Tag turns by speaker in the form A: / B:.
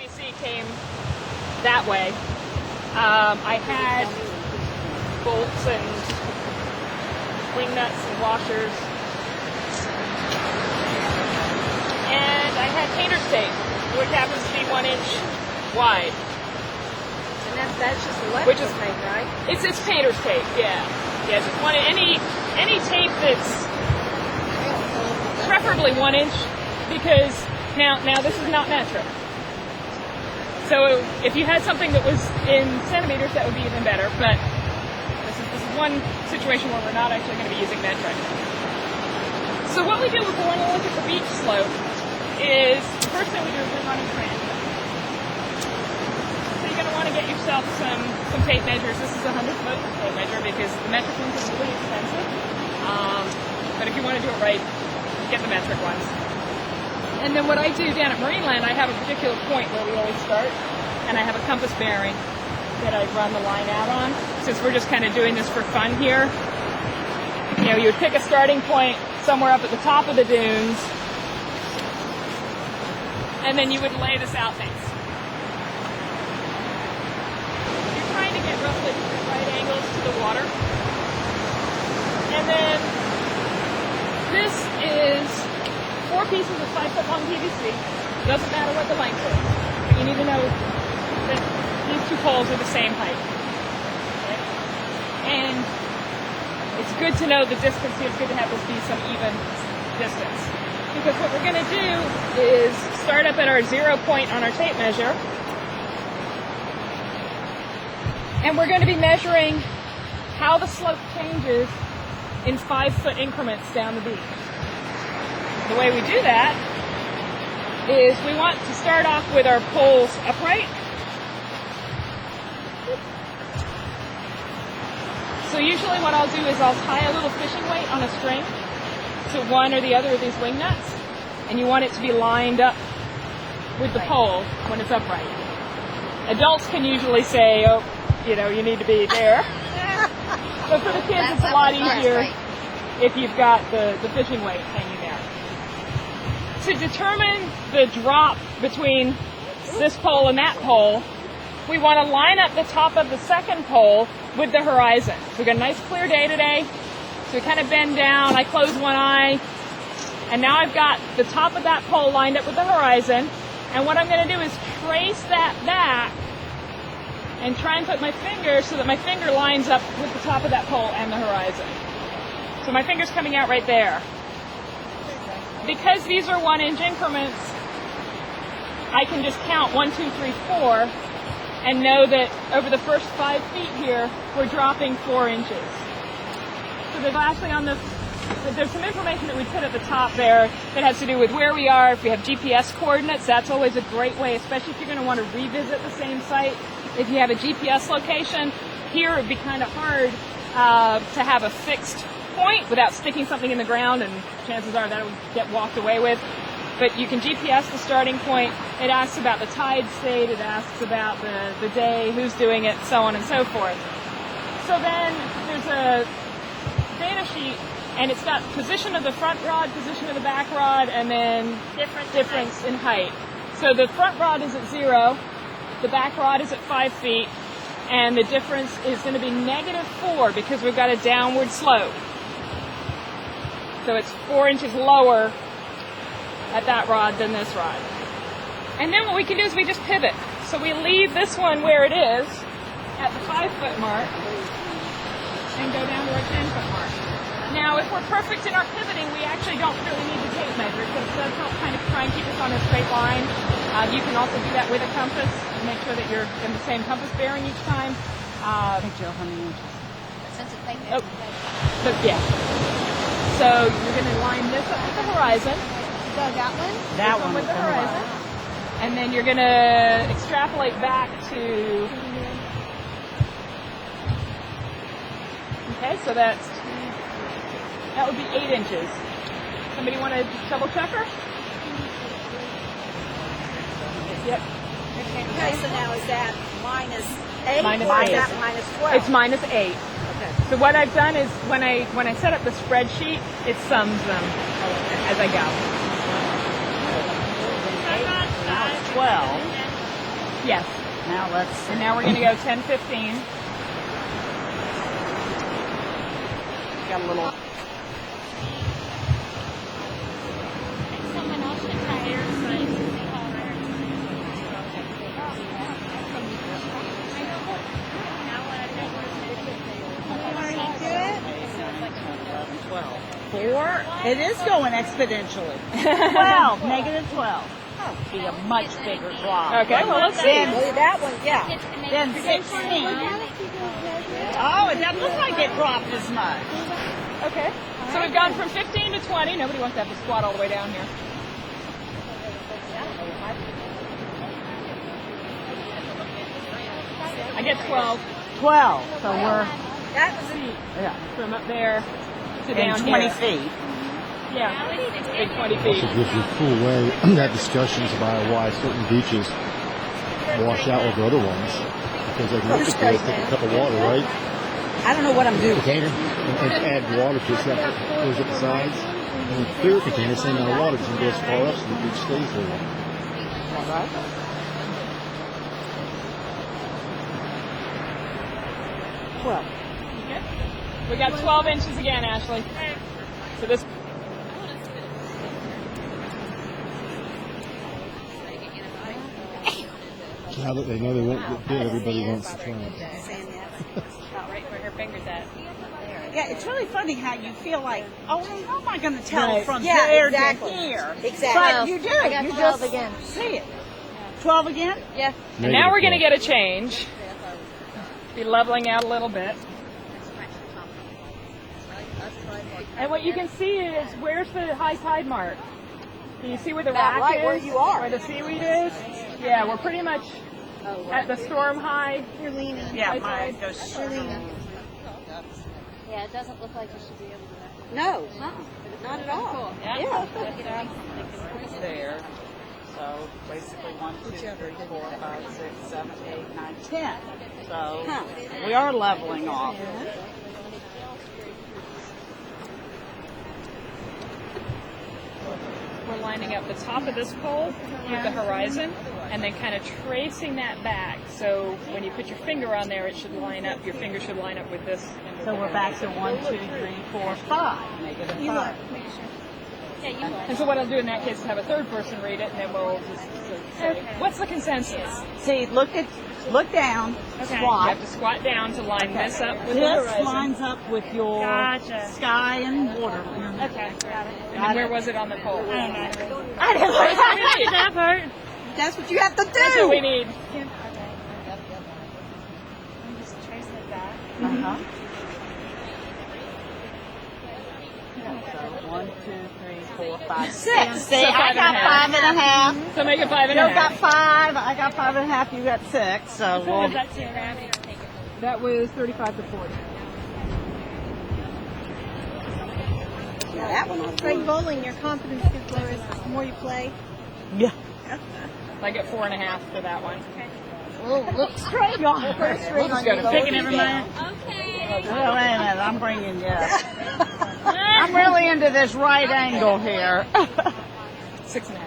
A: PVC came that way. I had bolts and wing nuts and washers. And I had painter's tape, which happens to be 1 inch wide.
B: And that's just electrical tape, right?
A: It's painter's tape, yeah. Yeah, just any tape that's preferably 1 inch, because now this is not metric. So if you had something that was in centimeters, that would be even better. But this is one situation where we're not actually going to be using metric. So what we do if we want to look at the beach slope is the first thing we do is we run a transfer. So you're going to want to get yourself some tape measures. This is a 100-foot tape measure because the metric ones are really expensive. But if you want to do it right, get the metric ones. And then what I do down at Marineland, I have a particular point where we always start, and I have a compass bearing that I run the line out on. Since we're just kind of doing this for fun here, you know, you would pick a starting point somewhere up at the top of the dunes, and then you would lay this out things. You're trying to get roughly right angles to the water. And then this is 4 pieces of 5-foot long PVC. Doesn't matter what the length is, but you need to know that these 2 poles are the same height. Okay? And it's good to know the distance here. It's good to have this be some even distance. Because what we're going to do is start up at our 0 point on our tape measure, and we're going to be measuring how the slope changes in 5-foot increments down the beach. The way we do that is we want to start off with our poles upright. So usually what I'll do is I'll tie a little fishing weight on a string to one or the other of these wing nuts, and you want it to be lined up with the pole when it's upright. Adults can usually say, oh, you know, you need to be there. But for the kids, it's a lot easier if you've got the fishing weight hanging there. To determine the drop between this pole and that pole, we want to line up the top of the second pole with the horizon. So we've got a nice clear day today. So we kind of bend down, I close one eye, and now I've got the top of that pole lined up with the horizon. And what I'm going to do is trace that back and try and put my finger so that my finger lines up with the top of that pole and the horizon. So my finger's coming out right there. Because these are 1 inch increments, I can just count 1, 2, 3, 4 and know that over the first 5 feet here, we're dropping 4 inches. So there's actually there's some information that we put at the top there that has to do with where we are. If we have GPS coordinates, that's always a great way, especially if you're going to want to revisit the same site. If you have a GPS location, here it would be kind of hard to have a fixed point without sticking something in the ground, and chances are that would get walked away with. But you can GPS the starting point. It asks about the tide state, it asks about the day, who's doing it, so on and so forth. So then there's a data sheet, and it's got position of the front rod, position of the back rod, and then difference in height. So the front rod is at 0, the back rod is at 5 feet, and the difference is going to be -4 because we've got a downward slope. So it's 4 inches lower at that rod than this rod. And then what we can do is we just pivot. So we leave this one where it is at the 5-foot mark and go down to our 10-foot mark. Now, if we're perfect in our pivoting, we actually don't really need the tape measure because it does help kind of try and keep us on a straight line. You can also do that with a compass and make sure that you're in the same compass bearing each time.
C: Hey, Jill, how many inches?
B: Since it's like that.
A: But yeah. So you're going to line this up with the horizon.
B: So that one?
A: That one with the horizon. And then you're going to extrapolate back to... Okay, so that would be 8 inches. Somebody want to double check her? Yep.
B: Okay, so now is that -8?
A: Minus
B: or
A: 8.
B: Is that -12?
A: It's -8.
B: Okay.
A: So what I've done is when I set up the spreadsheet, it sums them as I go.
C: 12.
A: Yes.
C: Now let's.
A: And now we're going to go 10-15.
C: Got a little. It is going exponentially. 12, negative 12. Be a much bigger drop.
A: Okay, well, let's see.
B: Well, that one, yeah.
C: Then 16. Oh, it doesn't look like it dropped as much.
A: Okay. So we've gone from 15 to 20. Nobody wants to have to squat all the way down here. I get 12
C: 12. So we're
B: That was
A: from up there to
C: in
A: down
C: 20
A: here.
C: feet.
A: Yeah, big 20
D: Also
A: feet.
D: gives you a cool way to have discussions about why certain beaches wash out over other ones. Because they can look at this, take a cup of water, right?
B: I don't know what I'm doing.
D: Container, and add water to it so that goes up the sides. And in clear container, same amount of water doesn't go as far up, so the beach stays there long.
C: All right. Well,
A: We got 12 inches again, Ashley. So this.
D: Now that they know they won't get bit, everybody wants to try it.
A: About right where her finger's at.
C: yeah, it's really funny how you feel like, oh, how am I going to tell
A: Right.
C: from
B: Yeah,
C: there
B: exactly.
C: to here?
B: Exactly.
C: But you do.
E: I got
C: you
E: 12
C: just
E: again.
C: see it. 12 again?
E: Yeah.
A: And now we're going to get a change. Be leveling out a little bit. And what you can see is, where's the high tide mark? Can you see where the
B: About
A: rock
B: right
A: is?
B: where you are.
A: Where the seaweed is? Yeah, we're pretty much at the storm high.
E: You're leaning.
C: Yeah, mine goes.
E: You're leaning. Yeah, it doesn't look like you should be able to do that.
B: No, not at all. Yeah.
C: There. So basically 1, 2, 3, 4, 5, 6, 7, 8, 9, 10. So we are leveling off.
A: We're lining up the top of this pole with the horizon and then kind of tracing that back. So when you put your finger on there, it should line up. Your finger should line up with this. end of
C: So
A: the
C: we're back to
A: horizon.
C: 1, 2, 3, 4, 5. Negative 5.
A: And so what I'll do in that case is have a third person read it, and then we'll just say, what's the consensus?
C: See, look down,
A: You
C: squat.
A: have to squat down to line this up with the
C: This
A: horizon.
C: lines up with your
E: Gotcha.
C: sky and water.
E: Okay, got it.
A: And then where was it on the pole?
E: I don't know.
C: I didn't
A: That's what we need.
E: That part.
B: That's what you have to
A: That's what we
B: do.
A: need.
E: I'm just tracing it back.
C: Uh-huh. So 1, 2, 3, 4, 5, 6. See,
A: So
C: I
A: 5
C: got
A: and a half.
C: 5 and a half.
A: So make it 5 and a
C: You
A: half.
C: got 5. I got 5 and a half. You got 6. So
E: What
C: we'll,
E: was that too?
A: That was 35 to 40.
B: Yeah, that one on
E: Like bowling, your confidence gets lower the more you play.
C: yeah.
A: I get 4.5 for that one.
C: Oh, look straight on.
A: We'll just go to
C: Pick
A: 50.
C: it every minute.
E: Okay.
C: Oh, wait a minute. I'm bringing you. I'm really into this right angle here.
A: 6.5.